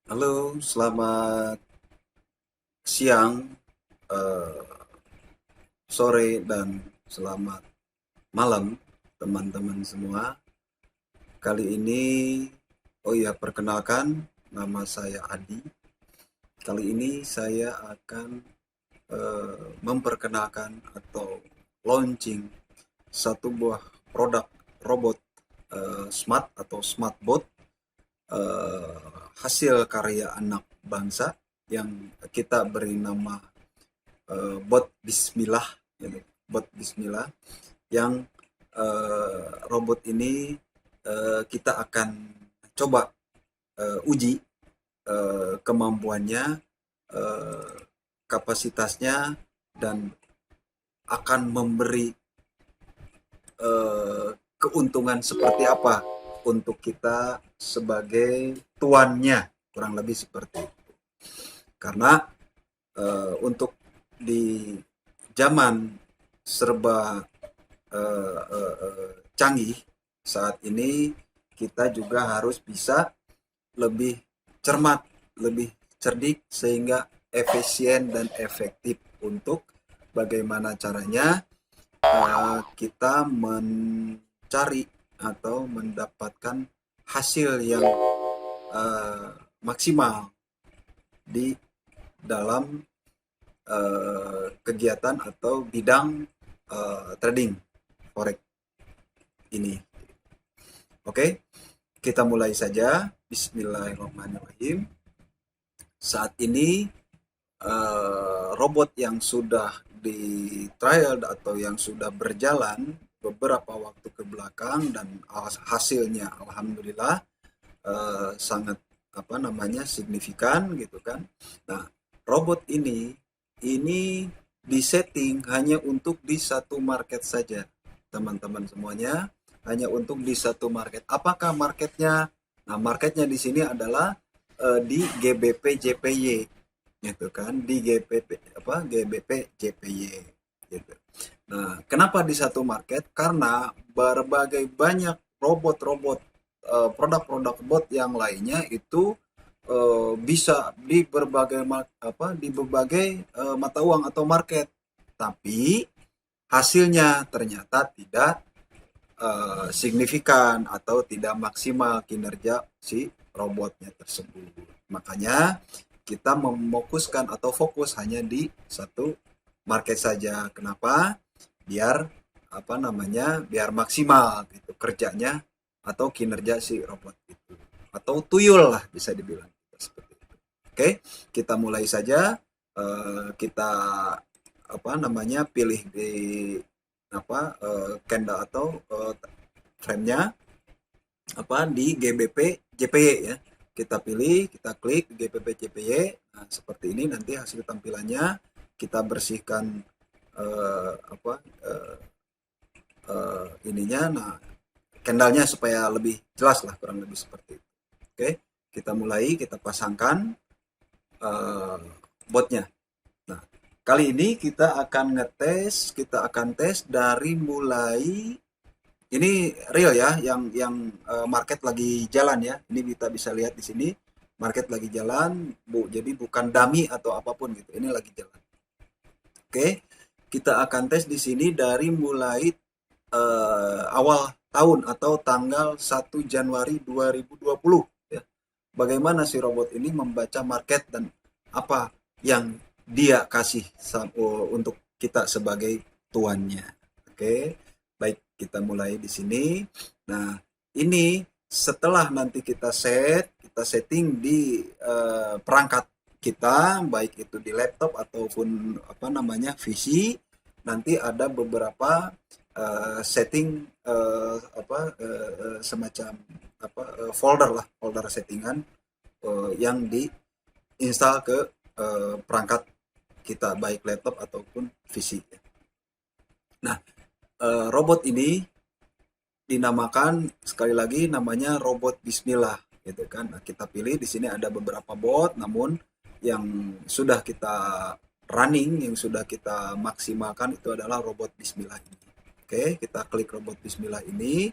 Halo, selamat siang, eh, sore, dan selamat malam teman-teman semua. Kali ini, oh iya, perkenalkan, nama saya Adi. Kali ini saya akan memperkenalkan atau launching satu buah produk robot smart atau smartbot eh, hasil karya anak bangsa yang kita beri nama bot Bismillah, gitu. Bot Bismillah yang robot ini kita akan coba uji kemampuannya, eh, kapasitasnya, dan akan memberi eh, keuntungan seperti apa untuk kita sebagai tuannya, kurang lebih seperti itu. Karena untuk di zaman serba canggih saat ini, kita juga harus bisa lebih cermat, lebih cerdik, sehingga efisien dan efektif untuk bagaimana caranya kita mencari atau mendapatkan hasil yang maksimal di dalam kegiatan atau bidang trading forex ini. Oke, kita mulai saja. Bismillahirrahmanirrahim. Saat ini robot yang sudah di trial atau yang sudah berjalan beberapa waktu ke belakang, dan hasilnya alhamdulillah sangat signifikan gitu kan. Nah, robot ini disetting hanya untuk di satu market saja, teman-teman semuanya, hanya untuk di satu market. Apakah marketnya? Nah, marketnya di sini adalah di GBP JPY, gitu kan, di GBP JPY gitu. Nah, kenapa di satu market? Karena berbagai banyak robot-robot, produk-produk bot yang lainnya itu bisa di berbagai mata uang atau market, tapi hasilnya ternyata tidak signifikan atau tidak maksimal kinerja si robotnya tersebut. Makanya kita memokuskan atau fokus hanya di satu market saja. Kenapa? Biar biar maksimal gitu kerjanya atau kinerja si robot itu, atau tuyul lah bisa dibilang seperti itu. Oke, kita mulai saja. Kita pilih di candle atau frame-nya di GBP JPY ya. Kita pilih, kita klik GBP JPY. Nah, seperti ini nanti hasil tampilannya. Kita bersihkan eh, apa eh, ininya, nah, candle-nya supaya lebih jelas lah, kurang lebih seperti itu. Oke, kita mulai, kita pasangkan eh, botnya. Nah, kali ini kita akan tes dari mulai, ini real ya, yang market lagi jalan ya. Ini kita bisa lihat di sini market lagi jalan, Bu. Jadi bukan dummy atau apapun gitu. Ini lagi jalan. Oke, kita akan tes di sini dari mulai awal tahun atau tanggal 1 Januari 2020 ya. Bagaimana si robot ini membaca market dan apa yang dia kasih untuk kita sebagai tuannya. Oke, baik, kita mulai di sini. Nah, ini setelah nanti kita setting di perangkat kita, baik itu di laptop ataupun PC, nanti ada beberapa setting, semacam folder lah, folder settingan yang diinstal ke perangkat kita, baik laptop ataupun PC. Nah, robot ini dinamakan, sekali lagi, namanya robot Bismillah gitu kan. Nah, kita pilih di sini ada beberapa bot, namun yang sudah kita running, yang sudah kita maksimalkan itu adalah robot Bismillah ini. Oke, kita klik robot Bismillah ini.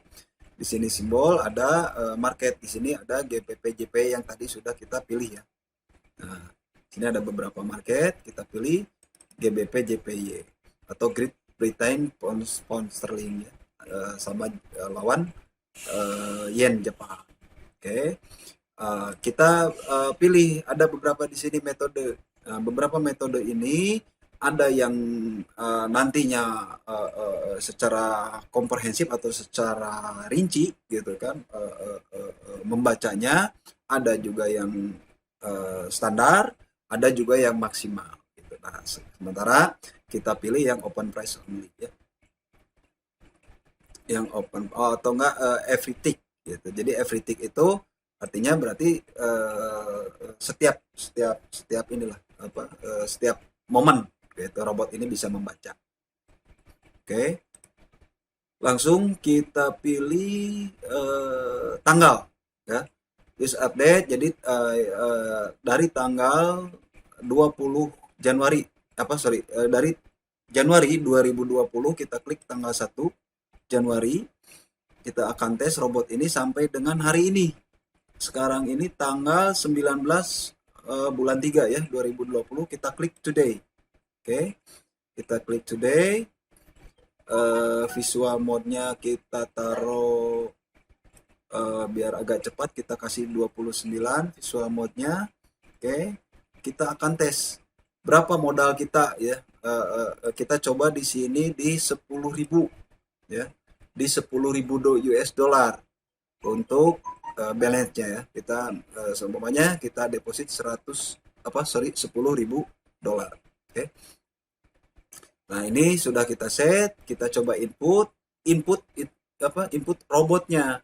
Di sini simbol ada market, di sini ada GBP JPY yang tadi sudah kita pilih ya. Nah, sini ada beberapa market, kita pilih GBP JPY atau Great Britain Pound Sterling ya, sama lawan yen Jepang. Oke. Kita pilih ada beberapa di sini metode. Nah, beberapa metode ini ada yang nantinya secara komprehensif atau secara rinci gitu kan membacanya, ada juga yang standar, ada juga yang maksimal gitu. Nah, sementara kita pilih yang open price only ya. Yang open atau enggak every tick gitu. Jadi every tick itu artinya berarti setiap inilah apa setiap momen gitu robot ini bisa membaca. Oke. Langsung kita pilih tanggal ya. Use update jadi dari tanggal 20 Januari dari Januari 2020 kita klik tanggal 1 Januari, kita akan tes robot ini sampai dengan hari ini. Sekarang ini tanggal 19 bulan 3 ya 2020, kita klik today. Oke. Kita klik today. Visual mode-nya kita taruh biar agak cepat, kita kasih 29 visual mode-nya. Oke. Kita akan tes berapa modal kita ya. Kita coba di sini di 10.000 ya, di 10.000 US dollar untuk balance-nya ya. Kita seumpamanya kita deposit 10.000 dolar. Oke. Nah, ini sudah kita set, kita coba input robotnya.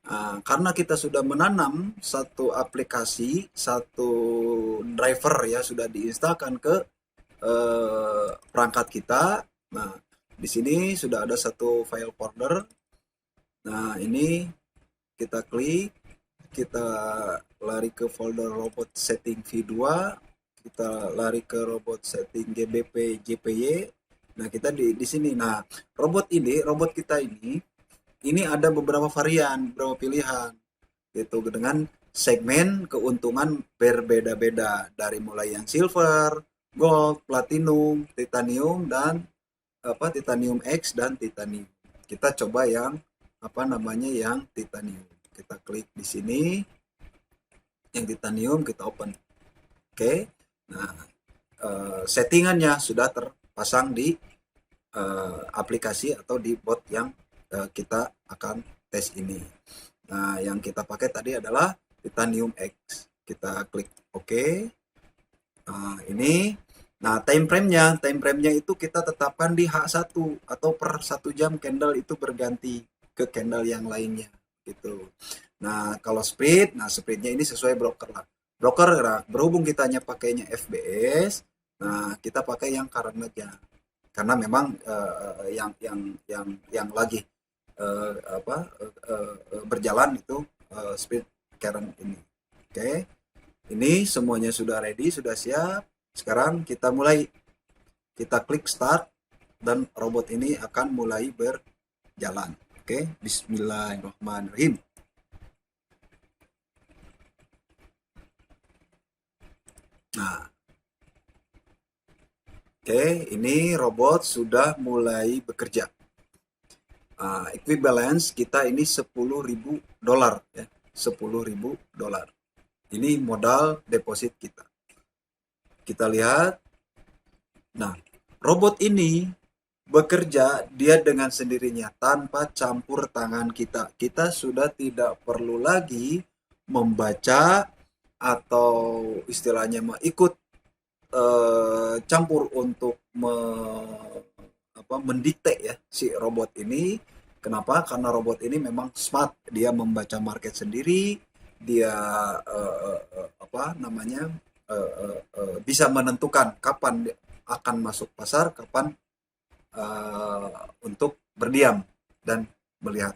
Nah, karena kita sudah menanam satu aplikasi, satu driver ya sudah diinstalkan ke perangkat kita. Nah, di sini sudah ada satu file folder. Nah, ini kita klik, kita lari ke folder robot setting V2, kita lari ke robot setting GBP JPY. Nah, kita di sini. Nah, robot kita ini ada beberapa varian, beberapa pilihan gitu dengan segmen keuntungan berbeda-beda dari mulai yang silver, gold, platinum, titanium dan titanium X dan titanium. Kita coba yang yang titanium. Kita klik di sini yang titanium, kita open. Oke. Nah, settingannya sudah terpasang di aplikasi atau di bot yang kita akan tes ini. Nah, yang kita pakai tadi adalah titanium X. Kita klik OK. Nah, ini. Nah, time frame-nya itu kita tetapkan di H1 atau per 1 jam candle itu berganti ke candle yang lainnya gitu. Nah, kalau speednya ini sesuai broker lah. Broker berhubung kita hanya pakainya FBS, nah kita pakai yang current-nya. Karena memang yang lagi berjalan itu speed current ini. Oke. Ini semuanya sudah ready, sudah siap. Sekarang kita mulai, kita klik start dan robot ini akan mulai berjalan. Oke, bismillahirrahmanirrahim. Nah, oke, ini robot sudah mulai bekerja. Equivalence kita ini 10.000 dolar ya, 10.000 dolar. Ini modal deposit kita. Kita lihat. Nah, robot ini bekerja dia dengan sendirinya tanpa campur tangan kita. Kita sudah tidak perlu lagi membaca atau istilahnya ikut campur untuk mendikte ya si robot ini. Kenapa? Karena robot ini memang smart, dia membaca market sendiri, dia bisa menentukan kapan akan masuk pasar, kapan untuk berdiam dan melihat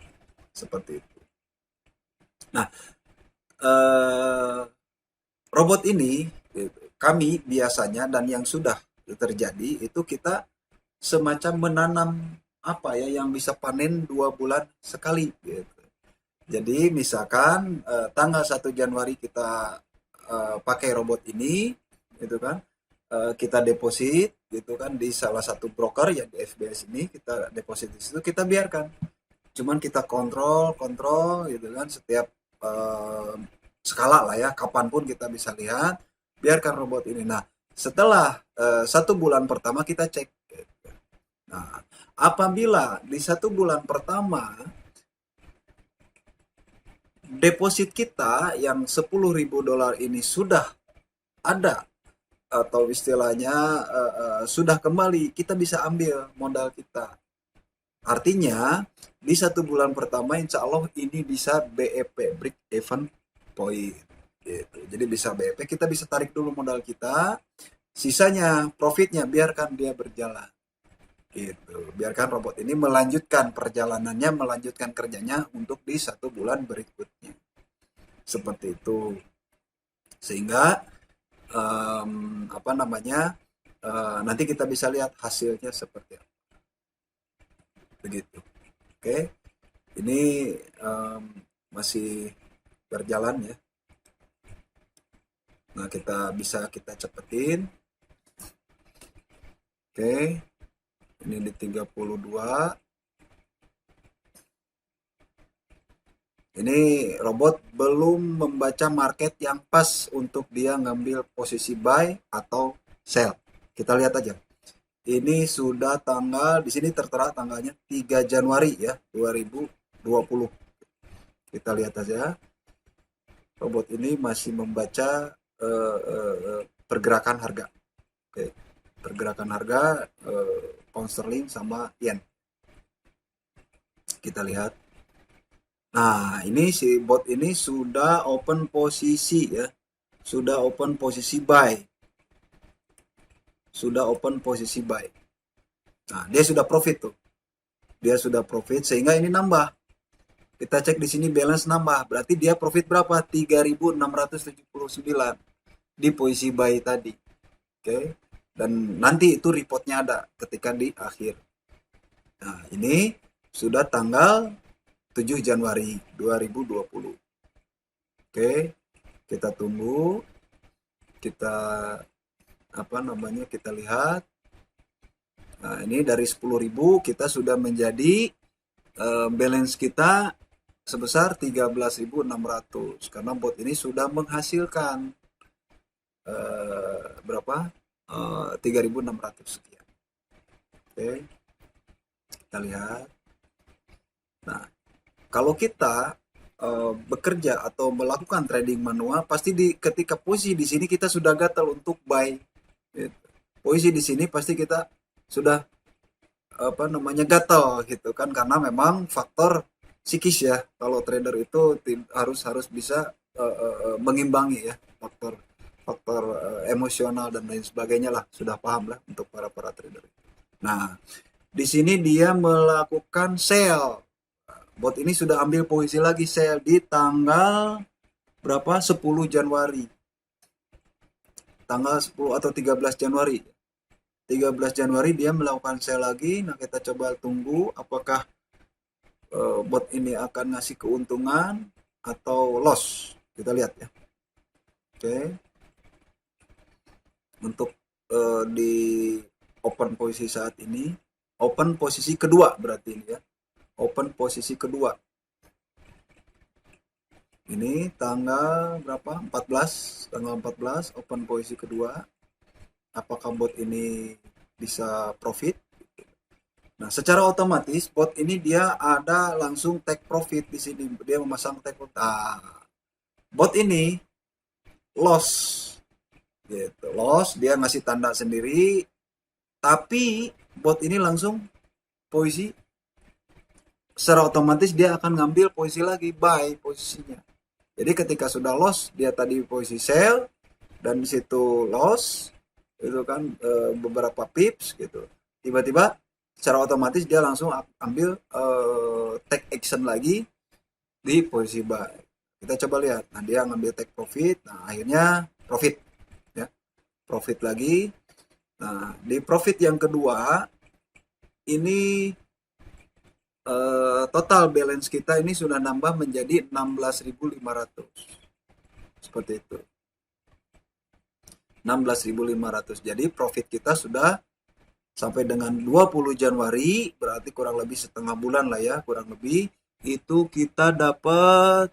seperti itu. Nah, robot ini kami biasanya dan yang sudah terjadi itu kita semacam menanam yang bisa panen 2 bulan sekali gitu. Jadi misalkan tanggal 1 Januari kita pakai robot ini, gitu kan, kita deposit, gitu kan, di salah satu broker ya di FBS ini, kita deposit di situ, kita biarkan. Cuman kita kontrol, kontrol, gitu kan, setiap skala lah ya, kapanpun kita bisa lihat, biarkan robot ini. Nah, setelah 1 bulan pertama kita cek. Nah, apabila di 1 bulan pertama deposit kita yang $10.000 ini sudah ada atau istilahnya sudah kembali, kita bisa ambil modal kita. Artinya di 1 bulan pertama insya Allah ini bisa BEP, break even point gitu. Jadi bisa BEP, kita bisa tarik dulu modal kita, sisanya profitnya biarkan dia berjalan gitu. Biarkan robot ini melanjutkan perjalanannya, melanjutkan kerjanya untuk di 1 bulan berikutnya. Seperti itu. Sehingga apa namanya, nanti kita bisa lihat hasilnya seperti apa. Begitu. Oke. Ini masih berjalan ya. Nah, kita cepetin. Oke. Ini di 32. Ini robot belum membaca market yang pas untuk dia ngambil posisi buy atau sell. Kita lihat aja. Ini sudah tanggal, di sini tertera tanggalnya 3 Januari ya, 2020. Kita lihat aja. Robot ini masih membaca pergerakan harga. Oke. Pergerakan harga pound sterling sama yen. Kita lihat. Nah, ini si bot ini sudah open posisi ya. Sudah open posisi buy. Sudah open posisi buy. Nah, dia sudah profit tuh. Dia sudah profit sehingga ini nambah. Kita cek di sini balance nambah. Berarti dia profit berapa? 3.679 di posisi buy tadi. Oke. Dan nanti itu reportnya ada ketika di akhir. Nah, ini sudah tanggal 7 Januari 2020. Oke. Kita tunggu. Kita kita lihat. Nah, ini dari 10.000 kita sudah menjadi balance kita sebesar 13.600 karena bot ini sudah menghasilkan berapa? 3.600 sekian. Oke. Kita lihat. Nah, kalau kita bekerja atau melakukan trading manual, pasti ketika posisi di sini kita sudah gatal untuk buy. Gitu. Posisi di sini pasti kita sudah gatal gitu kan, karena memang faktor psikis ya. Kalau trader itu harus bisa mengimbangi ya faktor emosional dan lain sebagainya lah, sudah paham lah untuk para trader. Nah, di sini dia melakukan sell. Bot ini sudah ambil posisi lagi sell di tanggal berapa? 10 Januari. Tanggal 10 atau 13 Januari. 13 Januari dia melakukan sell lagi. Nah, kita coba tunggu apakah bot ini akan ngasih keuntungan atau loss. Kita lihat ya. Oke. Untuk di open posisi saat ini, open posisi kedua berarti ini ya. Open posisi kedua. Ini tanggal berapa? 14, tanggal 14 open posisi kedua. Apakah bot ini bisa profit? Nah, secara otomatis bot ini dia ada langsung take profit di sini. Dia memasang take profit. Nah, bot ini loss. Gitu. Loss, dia ngasih tanda sendiri. Tapi bot ini langsung posisi, secara otomatis dia akan ngambil posisi lagi, buy posisinya. Jadi ketika sudah loss, dia tadi posisi sell dan di situ loss, itu kan beberapa pips gitu. Tiba-tiba secara otomatis dia langsung ambil take action lagi di posisi buy. Kita coba lihat. Nah, dia ngambil take profit. Nah, akhirnya profit ya. Profit lagi. Nah, di profit yang kedua ini total balance kita ini sudah nambah menjadi 16.500. Seperti itu. 16.500. Jadi profit kita sudah sampai dengan 20 Januari, berarti kurang lebih setengah bulan lah ya, kurang lebih itu kita dapat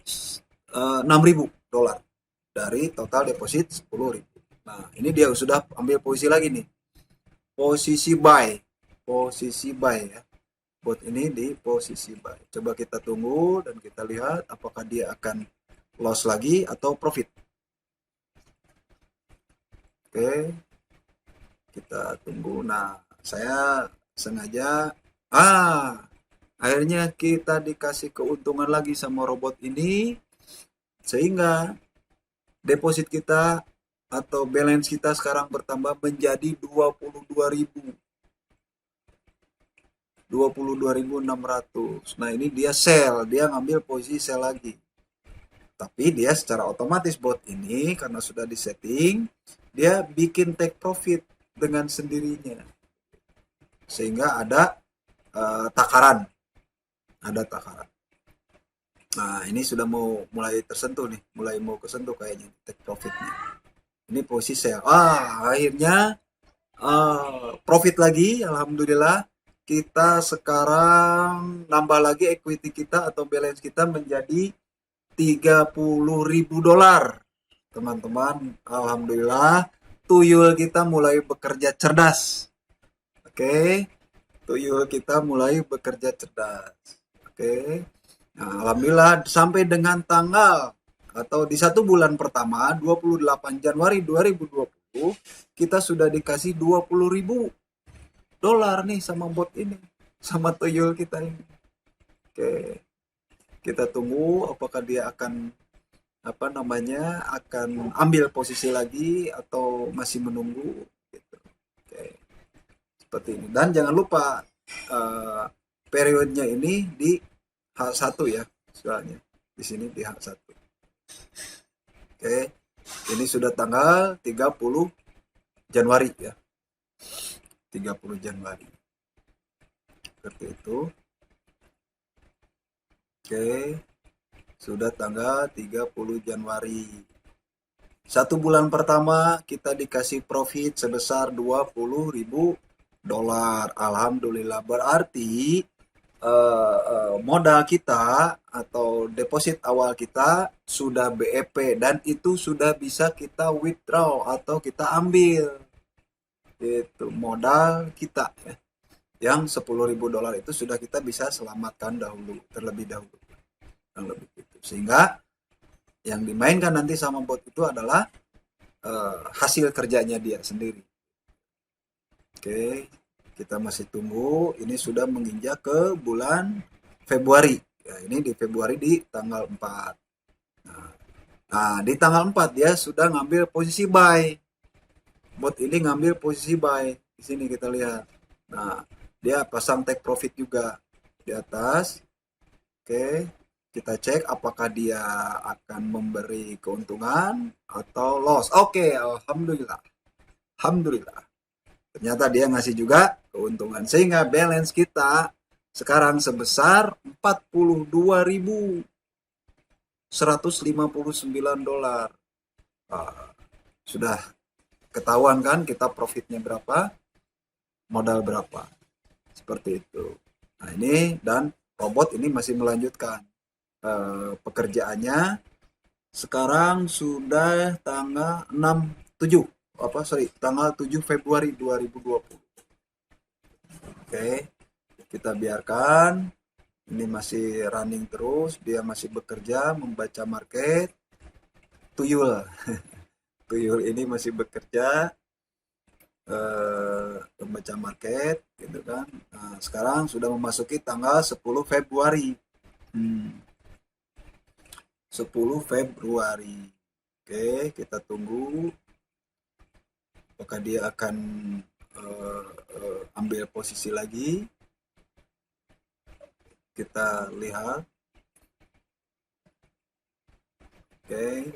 6.000 dolar dari total deposit 10.000. Nah, ini dia sudah ambil posisi lagi nih. Posisi buy. Posisi buy ya. Bot ini di posisi buy. Coba kita tunggu dan kita lihat apakah dia akan loss lagi atau profit. Oke. Kita tunggu. Nah, saya sengaja akhirnya kita dikasih keuntungan lagi sama robot ini sehingga deposit kita atau balance kita sekarang bertambah menjadi 22.600. Nah, ini dia sell, dia ngambil posisi sell lagi. Tapi dia secara otomatis bot ini karena sudah disetting, dia bikin take profit dengan sendirinya. Sehingga ada takaran. Ada takaran. Nah, ini sudah mau mulai tersentuh nih, mulai mau kesentuh kayaknya take profitnya. Ini posisi sell. Akhirnya profit lagi, alhamdulillah. Kita sekarang nambah lagi equity kita atau balance kita menjadi 30.000 dolar. Teman-teman, alhamdulillah tuyul kita mulai bekerja cerdas. Oke. Tuyul kita mulai bekerja cerdas. Oke. Nah, alhamdulillah sampai dengan tanggal atau di 1 bulan pertama 28 Januari 2020 kita sudah dikasih 20.000 dolar nih sama bot ini, sama tuyul kita ini. Oke. Kita tunggu apakah dia akan akan ambil posisi lagi atau masih menunggu gitu. Oke. Seperti ini. Dan jangan lupa periodenya ini di H1 ya, soalnya di sini di H1. Oke. Ini sudah tanggal 30 Januari ya. 30 Januari. Seperti itu. Oke. Sudah tanggal 30 Januari. 1 bulan pertama kita dikasih profit sebesar 20.000 dolar. Alhamdulillah, berarti modal kita atau deposit awal kita sudah BEP dan itu sudah bisa kita withdraw atau kita ambil. Itu modal kita ya. Yang 10.000 dolar itu sudah kita bisa selamatkan terlebih dahulu. Sehingga yang dimainkan nanti sama bot itu adalah hasil kerjanya dia sendiri. Oke, kita masih tunggu. Ini sudah menginjak ke bulan Februari. Ya, ini di Februari di tanggal 4. Nah, di tanggal 4 dia sudah ngambil posisi buy. Bot ini ngambil posisi buy. Di sini kita lihat. Nah, dia pasang take profit juga di atas. Oke, kita cek apakah dia akan memberi keuntungan atau loss. Oke, alhamdulillah. Alhamdulillah. Ternyata dia ngasih juga keuntungan. Sehingga balance kita sekarang sebesar 42.159 dolar. Sudah ketahuan kan kita profitnya berapa, modal berapa. Seperti itu. Nah, ini dan robot ini masih melanjutkan pekerjaannya. Sekarang sudah tanggal tanggal 7 Februari 2020. Oke, kita biarkan ini masih running terus, dia masih bekerja membaca market. Tuyul tuyul ini masih bekerja membaca market gitu kan. Nah, sekarang sudah memasuki tanggal 10 Februari. 10 Februari. Oke, kita tunggu apakah dia akan ambil posisi lagi. Kita lihat. Oke.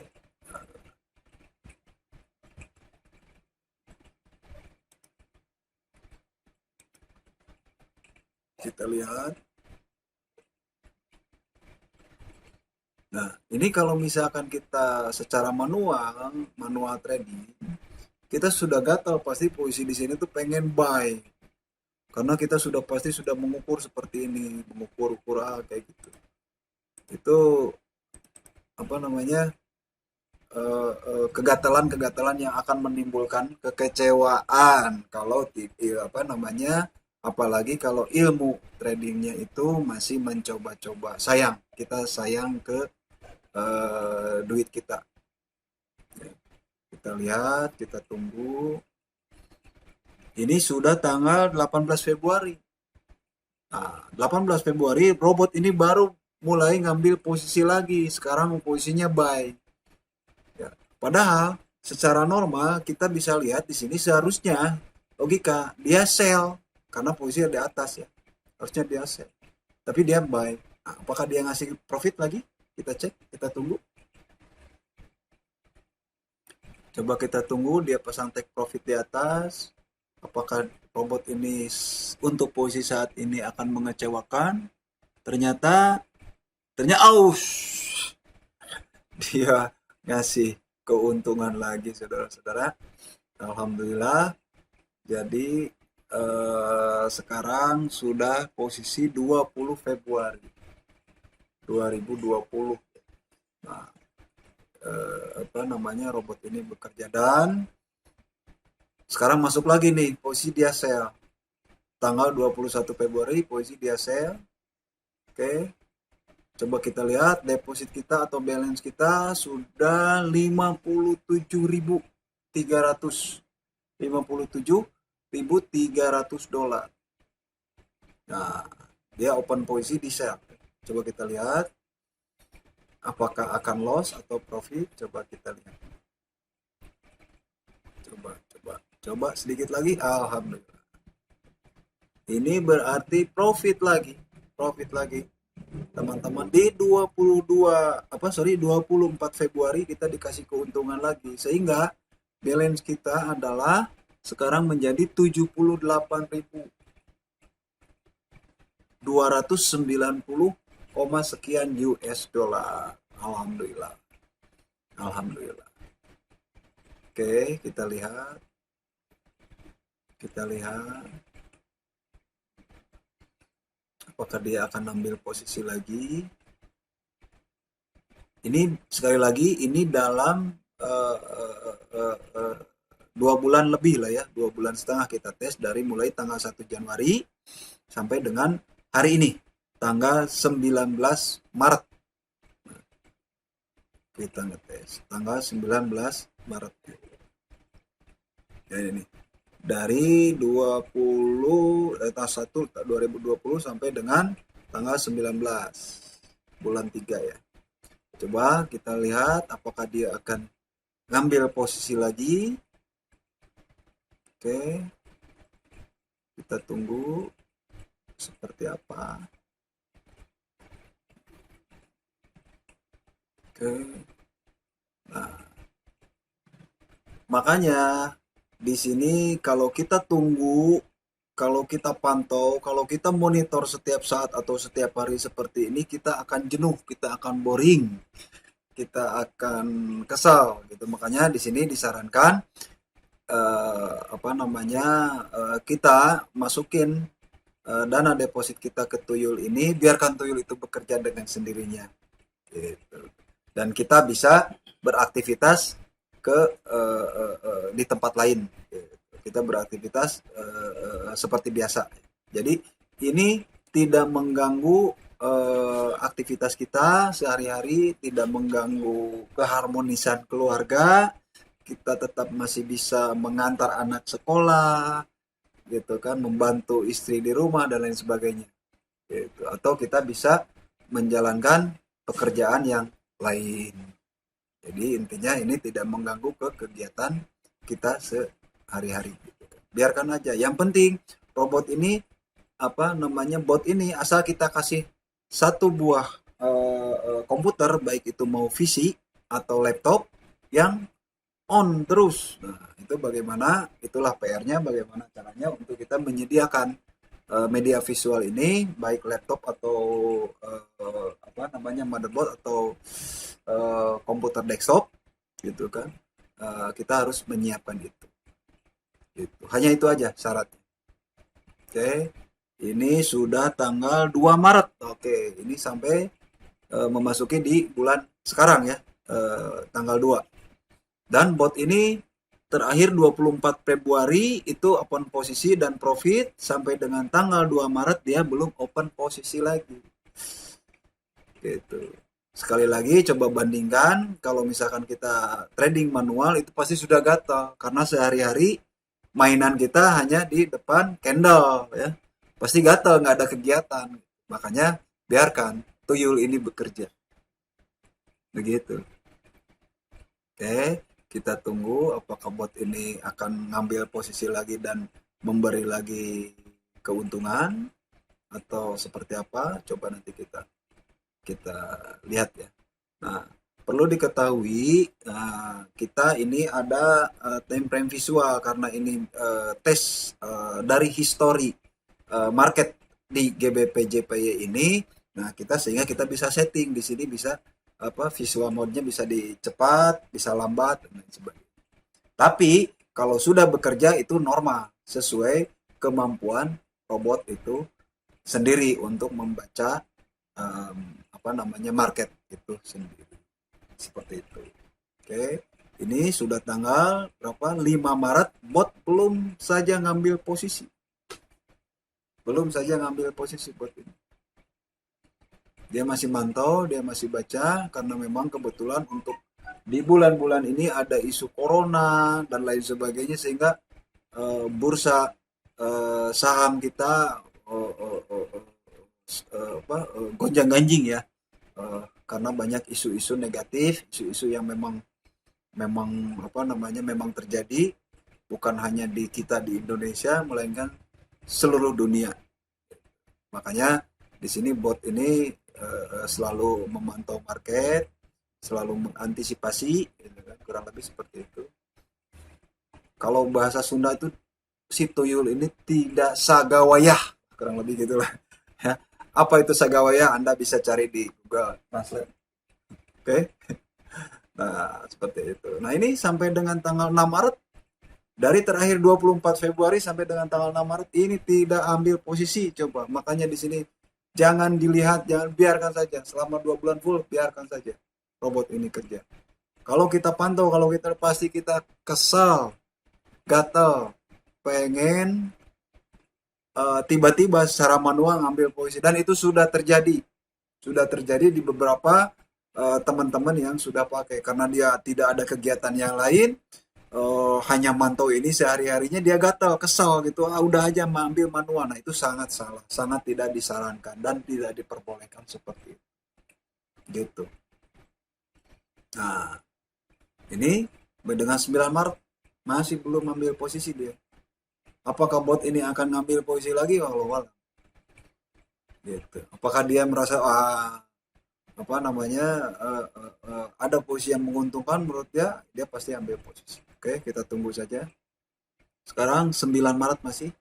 Kita lihat. Ini kalau misalkan kita secara manual trading, kita sudah gatal pasti posisi di sini tuh pengen buy. Karena kita sudah pasti sudah mengukur seperti ini, mengukur kayak gitu. Itu apa namanya? Kegatalan-kegatalan yang akan menimbulkan kekecewaan kalau apa namanya, apalagi kalau ilmu tradingnya itu masih mencoba-coba. Sayang, kita sayang ke duit kita. Kita lihat, kita tunggu. Ini sudah tanggal 18 Februari. Nah, 18 Februari robot ini baru mulai ngambil posisi lagi. Sekarang posisinya buy. Ya. Padahal secara normal kita bisa lihat di sini seharusnya logika dia sell karena posisi di atas ya. Harusnya dia sell. Tapi dia buy. Nah, apakah dia ngasih profit lagi? Kita cek, kita tunggu. Coba kita tunggu dia pasang take profit di atas. Apakah robot ini untuk posisi saat ini akan mengecewakan? Ternyata aus dia ngasih keuntungan lagi saudara-saudara. Alhamdulillah. Jadi sekarang sudah posisi 20 Februari 2020. Nah, apa namanya, robot ini bekerja dan sekarang masuk lagi nih posisi dia sell. Tanggal 21 Februari posisi dia sell. Oke. Coba kita lihat deposit kita atau balance kita sudah 57.300 $. Nah, dia open posisi di sell. Coba kita lihat apakah akan loss atau profit. Coba kita lihat. Coba sedikit lagi. Alhamdulillah. Ini berarti profit lagi. Teman-teman, di 24 Februari kita dikasih keuntungan lagi, sehingga balance kita adalah sekarang menjadi 78.290, sekian $. Alhamdulillah. Oke, kita lihat apakah dia akan ambil posisi lagi. Ini sekali lagi, ini dalam 2 bulan lebih lah ya, 2 bulan setengah kita tes dari mulai tanggal 1 Januari sampai dengan hari ini, tanggal 19 Maret. Kita ngetes tanggal 19 Maret. Ya ini. Dari 2020 sampai dengan tanggal 19 bulan 3 ya. Coba kita lihat apakah dia akan ngambil posisi lagi. Oke. Kita tunggu seperti apa. Oke. Nah, makanya di sini kalau kita tunggu, kalau kita pantau, kalau kita monitor setiap saat atau setiap hari seperti ini, kita akan jenuh, kita akan boring, kita akan kesal gitu. Makanya di sini disarankan kita masukin dana deposit kita ke tuyul ini, biarkan tuyul itu bekerja dengan sendirinya gitu. Dan kita bisa beraktivitas di tempat lain. Kita beraktivitas seperti biasa. Jadi ini tidak mengganggu aktivitas kita sehari-hari, tidak mengganggu keharmonisan keluarga. Kita tetap masih bisa mengantar anak sekolah, gitu kan, membantu istri di rumah dan lain sebagainya. Gitu. Atau kita bisa menjalankan pekerjaan yang lain. Jadi intinya ini tidak mengganggu ke kegiatan kita sehari-hari. Biarkan aja. Yang penting robot ini bot ini asal kita kasih satu buah komputer, baik itu mau PC atau laptop yang on terus. Nah, itu bagaimana? Itulah PR-nya, bagaimana caranya untuk kita menyediakan media visual ini, baik laptop atau apa namanya motherboard atau komputer desktop gitu kan, kita harus menyiapkan itu. Gitu. Hanya itu aja syaratnya. Oke, ini sudah tanggal 2 Maret. Oke, ini sampai memasuki di bulan sekarang ya, tanggal 2. Dan bot ini terakhir 24 Februari itu open posisi dan profit, sampai dengan tanggal 2 Maret dia belum open posisi lagi. Gitu. Sekali lagi coba bandingkan, kalau misalkan kita trading manual itu pasti sudah gatal karena sehari-hari mainan kita hanya di depan candle ya. Pasti gatal, nggak ada kegiatan. Makanya biarkan tuyul ini bekerja. Begitu. Oke, kita tunggu apakah bot ini akan ngambil posisi lagi dan memberi lagi keuntungan atau seperti apa. Coba nanti kita lihat ya. Nah, perlu diketahui kita ini ada time frame visual karena ini tes dari history market di GBP JPY ini. Nah, sehingga kita bisa setting di sini, bisa visual mode-nya bisa dicepat, bisa lambat dan lain sebagainya. Tapi kalau sudah bekerja itu normal sesuai kemampuan robot itu sendiri untuk membaca market itu sendiri. Seperti itu. Oke. Ini sudah tanggal berapa? 5 Maret, bot belum saja ngambil posisi. Belum saja ngambil posisi bot ini. Dia masih mantau, dia masih baca karena memang kebetulan untuk di bulan-bulan ini ada isu corona dan lain sebagainya sehingga bursa saham kita gonjang-ganjing ya, karena banyak isu-isu negatif, isu-isu yang memang terjadi bukan hanya di kita di Indonesia melainkan seluruh dunia. Makanya di sini bot ini selalu memantau market, selalu mengantisipasi, gitu kan, kurang lebih seperti itu. Kalau bahasa Sunda itu si tuyul ini tidak sagawayah, kurang lebih gitulah. Ya. Apa itu sagawayah? Anda bisa cari di Google Translate. Oke. Nah, seperti itu. Nah, ini sampai dengan tanggal 6 Maret, dari terakhir 24 Februari sampai dengan tanggal 6 Maret ini tidak ambil posisi, coba. Makanya di sini jangan dilihat, jangan, biarkan saja. Selama 2 bulan full, biarkan saja robot ini kerja. Kalau kita pantau, kalau kita pasti kita kesal, gatal, pengen tiba-tiba secara manual ngambil posisi, dan itu sudah terjadi di beberapa teman-teman yang sudah pakai karena dia tidak ada kegiatan yang lain, hanya mantau ini sehari-harinya, dia gatal, kesal gitu, udah aja ambil manual. Nah, itu sangat salah, sangat tidak disarankan dan tidak diperbolehkan seperti itu. Gitu. Nah, ini dengan 9 Maret masih belum ambil posisi dia. Apakah bot ini akan ngambil posisi lagi? Wallahu a'lam. Gitu. Apakah dia merasa ada posisi yang menguntungkan menurut dia pasti ambil posisi. Oke, kita tunggu saja. Sekarang 9 Maret masih.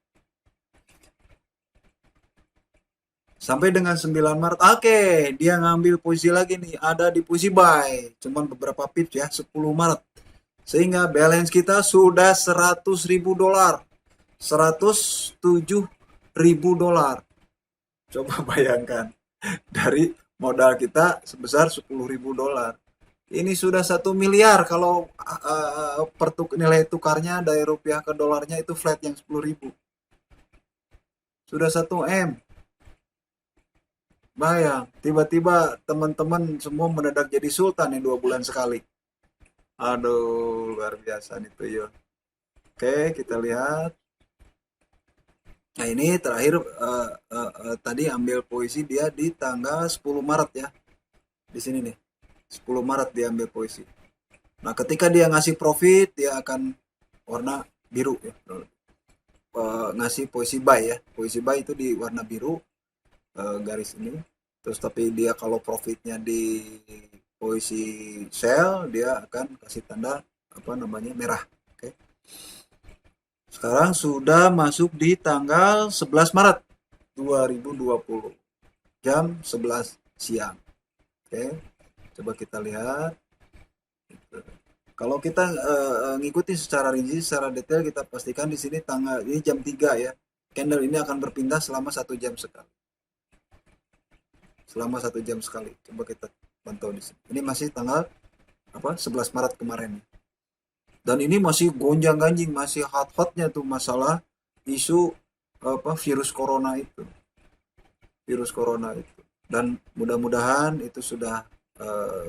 Sampai dengan 9 Maret, oke, dia ngambil posisi lagi nih, ada di posisi buy, cuman beberapa pips ya, 10 Maret. Sehingga balance kita sudah 100.000 dolar. 107.000 dolar. Coba bayangkan, dari modal kita sebesar 10.000 dolar. Ini sudah 1 miliar kalau nilai tukarnya dari rupiah ke dolarnya itu flat yang 10.000. Sudah 1 M. Bayang, tiba-tiba teman-teman semua mendadak jadi sultan nih 2 bulan sekali. Aduh, luar biasa nih tuyul. Oke, kita lihat. Nah, ini terakhir tadi ambil posisi dia di tanggal 10 Maret ya. Di sini nih. 10 Maret dia ambil posisi. Nah, ketika dia ngasih profit, dia akan warna biru ya. Ngasih posisi buy ya. Posisi buy itu di warna biru, garis ini. Terus tapi dia kalau profitnya di posisi sell, dia akan kasih tanda merah. Oke. Sekarang sudah masuk di tanggal 11 Maret. 2020 jam 11 siang. Oke, coba kita lihat. Kalau kita ngikuti secara rinci, secara detail, kita pastikan di sini tanggal ini jam 3 ya. Candle ini akan berpindah selama 1 jam sekali. Selama 1 jam sekali. Coba kita pantau di sini. Ini masih tanggal 11 Maret kemarin. Dan ini masih gonjang-ganjing, masih hot-hotnya tuh masalah isu virus corona itu. Virus corona itu. Dan mudah-mudahan itu sudah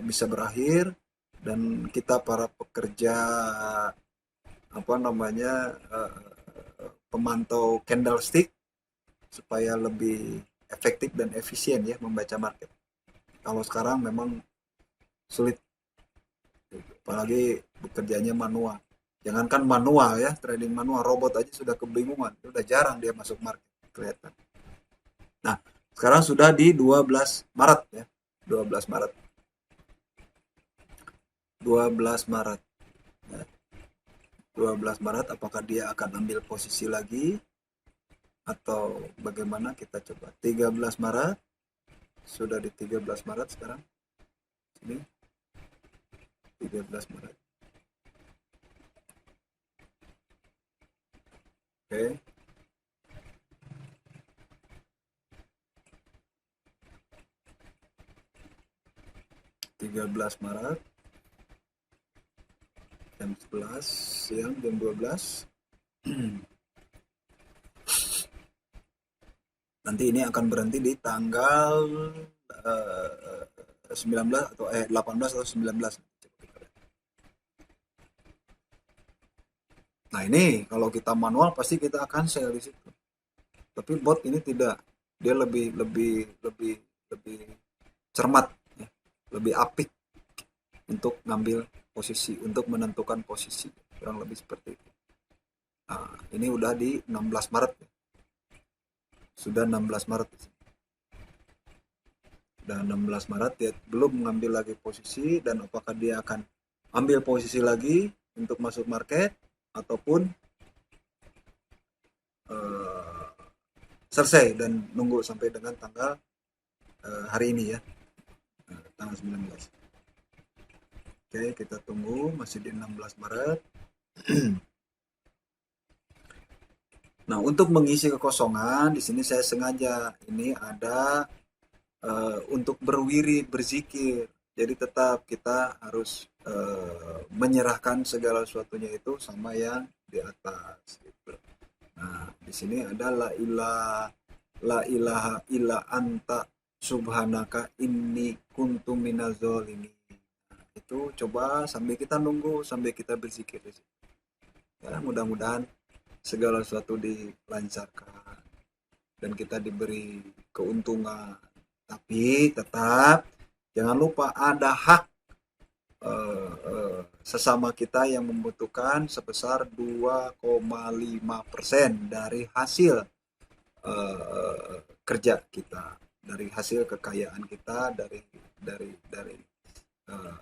bisa berakhir dan kita para pekerja pemantau candlestick supaya lebih efektif dan efisien ya membaca market. Kalau sekarang memang sulit, apalagi bekerjanya manual. Jangankan manual ya, trading manual, robot aja sudah kebingungan, sudah jarang dia masuk market kelihatan. Nah, sekarang sudah di 12 Maret ya, 12 Maret. 12 Maret. 12 Maret apakah dia akan ambil posisi lagi atau bagaimana, kita coba. 13 Maret. Sudah di 13 Maret sekarang. Sini. 13 Maret. Oke. Maret jam 11 siang, jam 12. Nanti ini akan berhenti di tanggal 19 atau 18 atau 19. Nah ini kalau kita manual pasti kita akan sell di situ. Tapi bot ini tidak, dia lebih cermat, ya. Lebih apik untuk ngambil posisi, untuk menentukan posisi, kurang lebih seperti itu. Nah, ini udah di 16 Maret. Sudah 16 Maret. Sudah 16 Maret dia belum mengambil lagi posisi, dan apakah dia akan ambil posisi lagi untuk masuk market ataupun selesai dan nunggu sampai dengan tanggal hari ini ya, tanggal 19. Oke, kita tunggu, masih di 16 Maret. Nah, untuk mengisi kekosongan di sini saya sengaja ini ada untuk berwirid, berzikir. Jadi tetap kita harus menyerahkan segala sesuatunya itu sama yang di atas gitu. Nah, di sini ada la ilaha illa anta subhanaka inni kuntu minaz zalimin. Nah, itu coba sambil kita nunggu, sambil kita berzikir di situ. Ya, mudah-mudahan segala sesuatu dilancarkan dan kita diberi keuntungan. Tapi tetap jangan lupa ada hak sesama kita yang membutuhkan sebesar 2,5% dari hasil kerja kita, dari hasil kekayaan kita, dari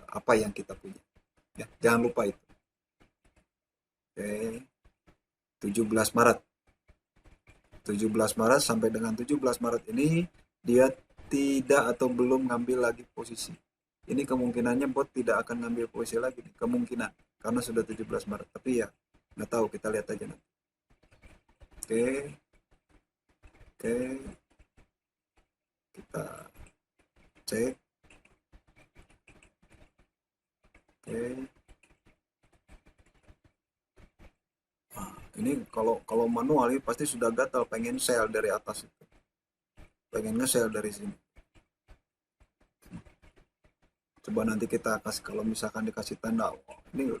apa yang kita punya. Ya, jangan lupa itu. Oke. 17 Maret. 17 Maret sampai dengan 17 Maret ini dia tidak atau belum ngambil lagi posisi. Ini kemungkinannya bot tidak akan ngambil posisi lagi nih, kemungkinan, karena sudah 17 Maret. Tapi ya nggak tahu, kita lihat aja nanti. Oke. Oke. Kita cek. Oke. Nah, ini kalau manual ini pasti sudah gatal pengen sell dari atas itu. Pengen nge-sell dari sini. Coba nanti kita kasih, kalau misalkan dikasih tanda, oh, ini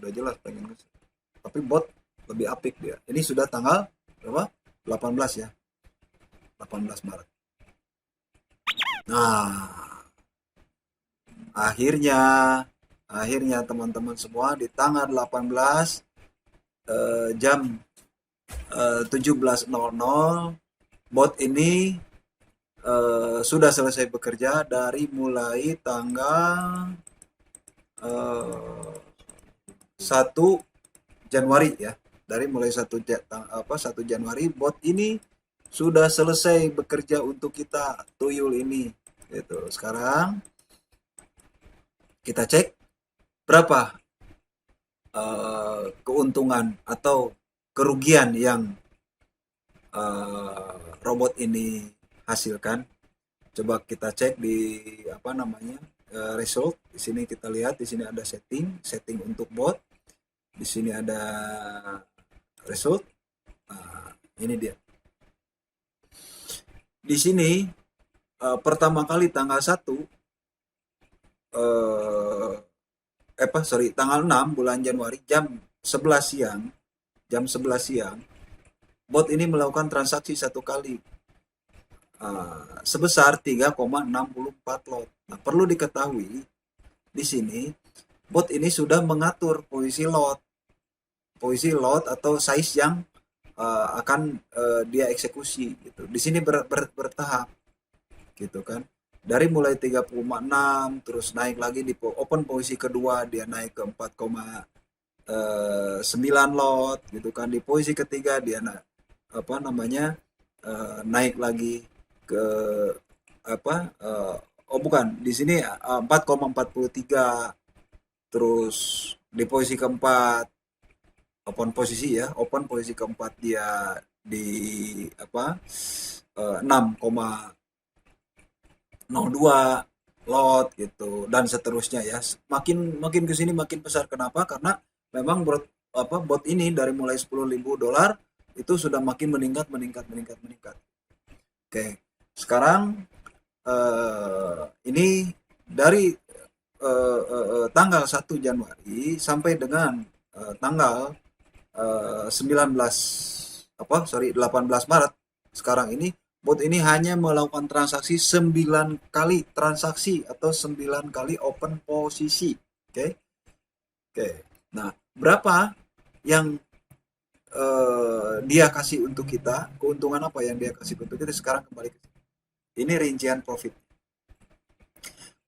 udah jelas pengen nge-sell. Tapi bot lebih apik dia. Ini sudah tanggal berapa? 18 ya. 18 Maret. Nah, akhirnya teman-teman semua di tanggal 18 jam 17.00 bot ini sudah selesai bekerja dari mulai tanggal 1 Januari ya. Dari mulai 1 Januari bot ini sudah selesai bekerja untuk kita tuyul ini gitu. Sekarang kita cek berapa keuntungan atau kerugian yang robot ini hasilkan. Coba kita cek di apa namanya result. Di sini kita lihat, di sini ada setting untuk bot. Di sini ada result. Nah, ini dia. Di sini pertama kali tanggal 1 tanggal 6 bulan Januari jam 11 siang bot ini melakukan transaksi satu kali sebesar 3,64 lot. Nah, perlu diketahui di sini bot ini sudah mengatur posisi lot atau size yang akan dia eksekusi gitu. Di sini bertahap gitu kan. Dari mulai 3,6 terus naik lagi di open posisi kedua dia naik ke 4,9 lot gitu kan. Di posisi ketiga dia naik lagi ke di sini 4,43. Terus di posisi keempat open posisi keempat dia di 6,02 lot gitu dan seterusnya ya. Makin ke sini makin besar. Kenapa? Karena memang bot ini dari mulai $10.000 itu sudah makin meningkat. Oke. Sekarang ini dari tanggal 1 Januari sampai dengan tanggal 18 Maret sekarang ini bot ini hanya melakukan transaksi 9 kali transaksi atau 9 kali open posisi. Oke. Nah, berapa yang dia kasih untuk kita? Keuntungan apa yang dia kasih untuk kita? Sekarang kembali ke sini. Ini rincian profit.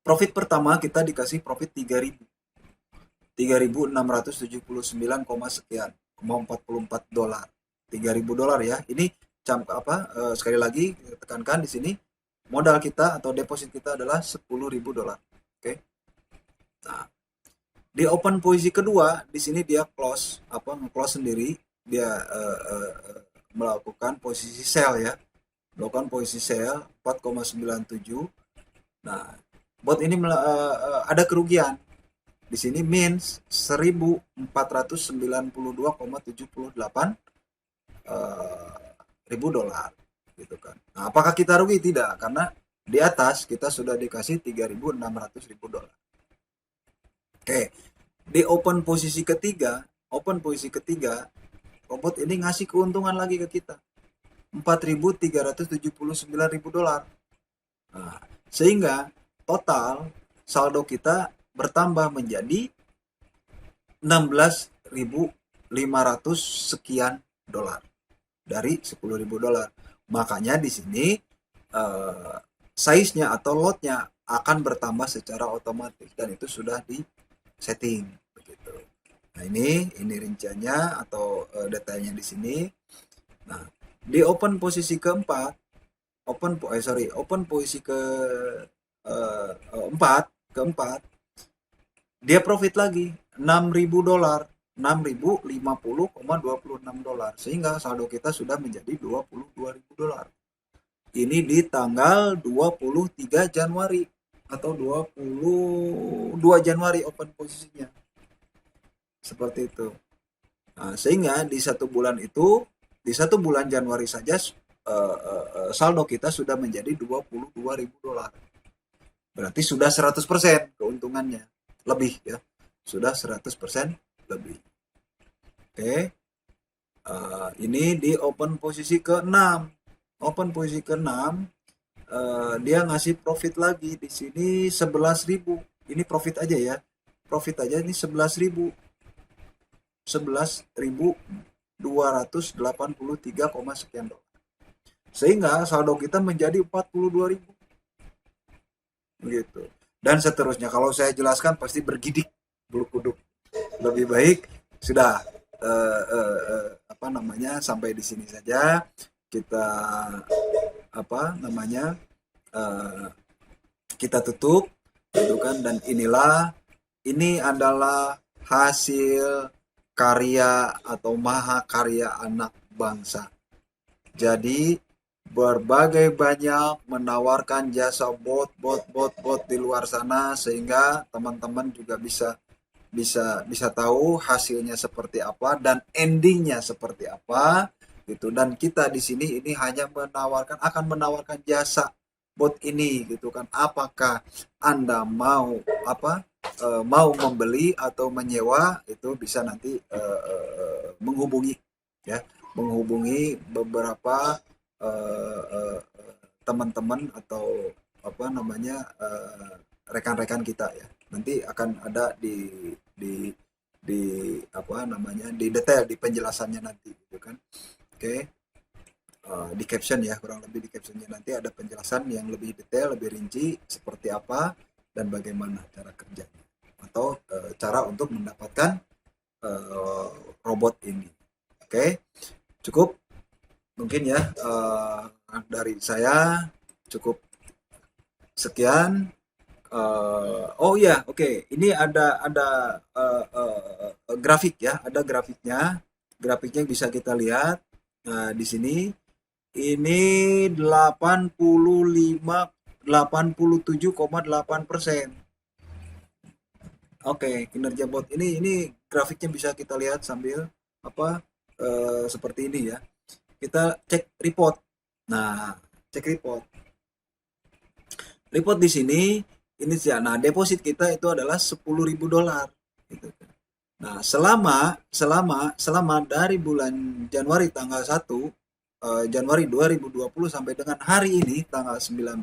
Profit pertama kita dikasih profit 3.679, sekian, $44. $3.000 ya. Ini sekali lagi tekankan di sini modal kita atau deposit kita adalah $10.000. Oke. Nah, di open posisi kedua di sini dia nge-close sendiri, dia melakukan posisi sell ya. Melakukan posisi sell 4,97. Nah, bot ini ada kerugian. Di sini means 1.492,78 ribu dolar gitu kan. Nah, apakah kita rugi? Tidak, karena di atas kita sudah dikasih 3.600 ribu dolar. Oke, di open posisi ketiga robot ini ngasih keuntungan lagi ke kita 4.379 ribu dolar. Nah, sehingga total saldo kita bertambah menjadi 16.500 sekian dolar dari $10.000. Makanya di sini size-nya atau lot-nya akan bertambah secara otomatis dan itu sudah di setting begitu. Nah, ini rinciannya atau detailnya di sini. Nah, di open posisi keempat, open posisi keempat dia profit lagi $6.000, $6.050,26, sehingga saldo kita sudah menjadi $22.000. Ini di tanggal 23 Januari atau 22 Januari open posisinya. Seperti itu. Nah, sehingga di satu bulan Januari saja saldo kita sudah menjadi $22.000. Berarti sudah 100% keuntungannya. Lebih ya. Sudah 100% lebih. Oke. Ini di open posisi ke-6. Open posisi ke-6 dia ngasih profit lagi di sini 11.000. Ini profit aja ya. Profit aja ini 11.000. 11.283, sekian dolar. Sehingga saldo kita menjadi 42.000. Begitu. Dan seterusnya. Kalau saya jelaskan pasti bergidik bulu kuduk. Lebih baik sudah sampai di sini saja. kita apa namanya kita tutup gitu kan. Dan ini adalah hasil karya atau mahakarya anak bangsa. Jadi berbagai banyak menawarkan jasa bot di luar sana, sehingga teman-teman juga bisa tahu hasilnya seperti apa dan endingnya seperti apa gitu. Dan kita di sini ini hanya akan menawarkan jasa bot ini gitu kan. Apakah Anda mau mau membeli atau menyewa, itu bisa nanti menghubungi ya, menghubungi beberapa teman-teman atau rekan-rekan kita ya. Nanti akan ada di di detail di penjelasannya nanti gitu kan. Oke. Di caption ya, kurang lebih di captionnya nanti ada penjelasan yang lebih detail, lebih rinci seperti apa dan bagaimana cara kerjanya atau cara untuk mendapatkan robot ini. Oke, cukup mungkin ya dari saya, cukup sekian. Oh ya, oke. Ini ada grafik ya, ada grafiknya. Grafiknya bisa kita lihat. Nah, di sini ini 87,8%. Oke, kinerja bot ini grafiknya bisa kita lihat sambil seperti ini ya. Kita cek report. Nah, cek report. Report di sini ini sih. Nah, deposit kita itu adalah $10.000 gitu. Nah, selama dari bulan Januari tanggal 1 Januari 2020 sampai dengan hari ini tanggal 19,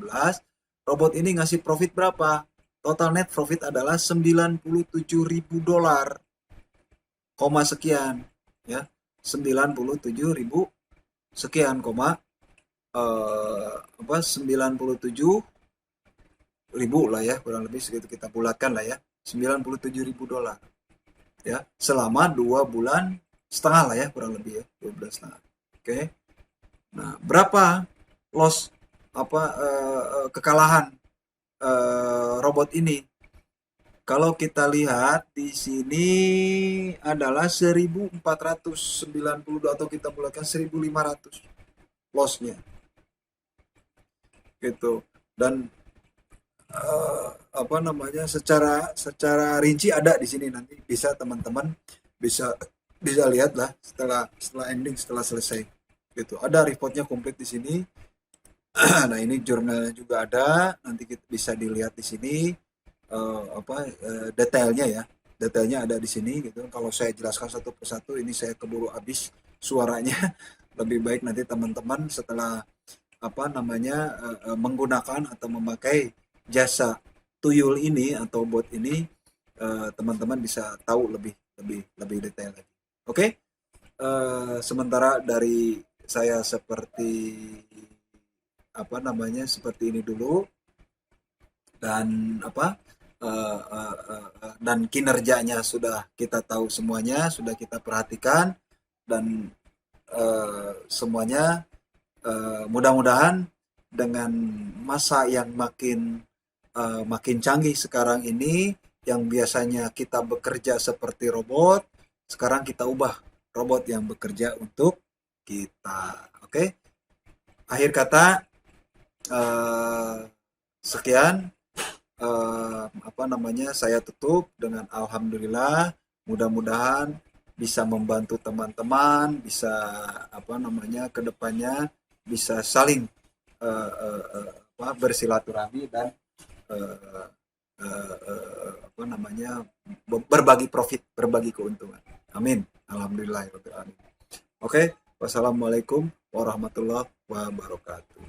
robot ini ngasih profit berapa? Total net profit adalah $97.000, koma sekian ya. 97.000 sekian koma 97.000 lah ya, kurang lebih segitu kita bulatkan lah ya, $97.000 ya, selama 2,5 bulan lah ya, kurang lebih ya, 2,5 bulan. Oke. Nah, berapa loss kekalahan robot ini? Kalau kita lihat di sini adalah 1.490, atau kita bulatkan 1.500 lossnya gitu. Dan secara rinci ada di sini, nanti bisa teman-teman bisa lihat lah setelah ending, setelah selesai gitu. Ada reportnya komplit di sini. Nah, ini jurnalnya juga ada, nanti kita bisa dilihat di sini detailnya ya. Detailnya ada di sini gitu. Kalau saya jelaskan satu persatu ini saya keburu habis suaranya. Lebih baik nanti teman-teman setelah menggunakan atau memakai jasa tuyul ini atau bot ini, teman-teman bisa tahu lebih detail lagi. Oke. Sementara dari saya seperti seperti ini dulu. Dan dan kinerjanya sudah kita tahu semuanya, sudah kita perhatikan, dan semuanya mudah-mudahan dengan masa yang makin canggih sekarang ini, yang biasanya kita bekerja seperti robot, sekarang kita ubah robot yang bekerja untuk kita. Oke. Akhir kata, sekian. Saya tutup dengan alhamdulillah. Mudah-mudahan bisa membantu teman-teman, bisa kedepannya bisa saling bersilaturahmi dan berbagi profit, berbagi keuntungan. Amin. Alhamdulillah. Oke. Wassalamualaikum warahmatullahi wabarakatuh.